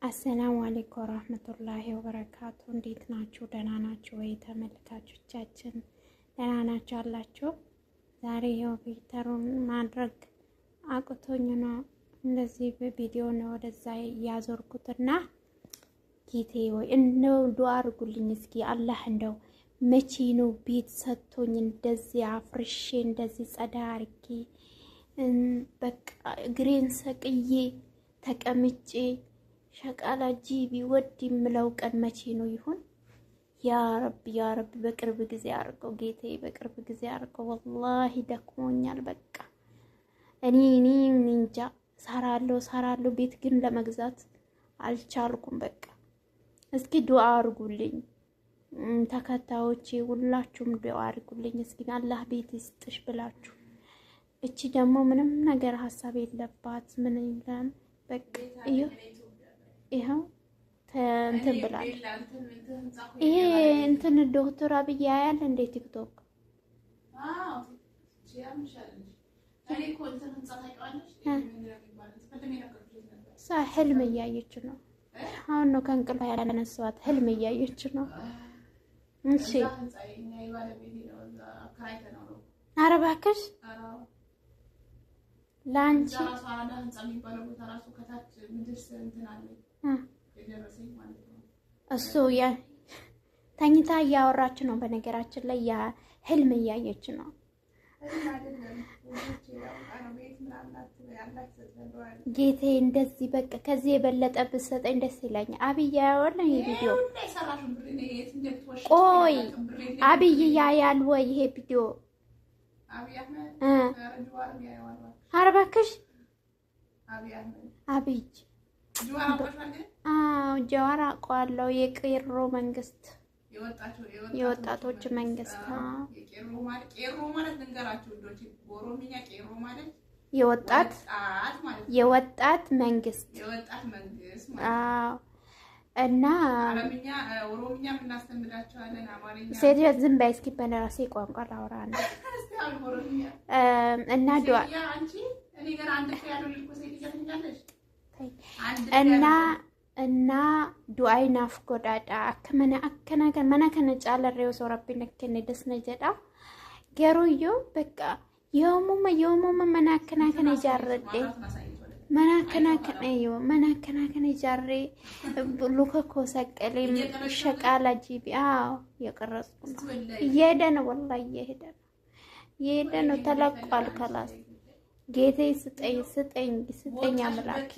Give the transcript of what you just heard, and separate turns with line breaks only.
አሰላሙ አለይኩም ወራህመቱላሂ ወበረካቱ። እንዴት ናችሁ? ደህና ናችሁ ወይ ተመልካቾቻችን? ደህና ናችሁ አላችሁ? ዛሬ ያው ፊልተሩን ማድረግ አቅቶኝ ነው እንደዚህ በቪዲዮ ነው ወደዛ ያዞርኩትና ጌቴ ወይ እንደው ዱአ አድርጉልኝ እስኪ አላህ እንደው መቼ ነው ቤት ሰጥቶኝ እንደዚህ አፍርሼ እንደዚህ ጸዳ አርጌ በቃ እግሬን ሰቅዬ ተቀምጬ ሸቃላ ጂቢ ወድ ይምለው ቀን መቼ ነው ይሁን? ያ ረብ በቅርብ ጊዜ አርገው ጌታዬ፣ በቅርብ ጊዜ አርገው። ወላሂ ደክሞኛል። በቃ እኔ እንጃ ሰራለሁ ቤት ግን ለመግዛት አልቻልኩም። በቃ እስኪ ዱአ አርጉልኝ ተከታዮቼ፣ ሁላችሁም ዱአ አርጉልኝ እስኪ አላህ ቤት ይስጥሽ ብላችሁ። እቺ ደግሞ ምንም ነገር ሐሳብ የለባት ምን ይላል በቃ ይሄው እንትን ብላለች። ይሄ እንትን ዶክተር አብይ ያያል እንደ ቲክቶክ ህልም እያየች ነው። አሁን ነው ከእንቅልፍ ያላነሳዋት፣ ህልም እያየች ነው። እሺ ኧረ እባክሽ ላንቺ እሱ ተኝታ እያወራች ነው። በነገራችን ላይ ያ ህልም እያየች ነው። ጌቴ እንደዚህ በቃ ከዚህ የበለጠ ብትሰጠኝ ደስ ይለኛል። አብይ ያያል ይሄ ቪዲዮ። ቆይ አብይ ያያል ወይ ይሄ ቪዲዮ? ኧረ እባክሽ አብይ ጀዋር አውቀዋለሁ። የቄሮ መንግስት የወጣቶች መንግስት የወጣት መንግስት እና ኦሮምኛ እናስተምራቸዋለን። አማርኛ ሴት ዝም በይ እስኪ በነራሴ ቋንቋ ላውራ ነው እና ዱአ እና ዱአይ ናፍ ጎዳዳ መና ከነ ጫለሬው ሰው ረቢ ነከነ ደስነ ጀዳ ገሩዮ በቃ የውሙማ መናከናከነ ጃረዴ መናከናከነ ጃሬ ሉከኮ ሰቀሌ ሸቃላ ጂቢ የቀረጽኩ ነው። እየሄደ ነው ወላሂ እየሄደ ነው። ተለቋል። ከላስ ጌቴ ስጠኝ አምላክ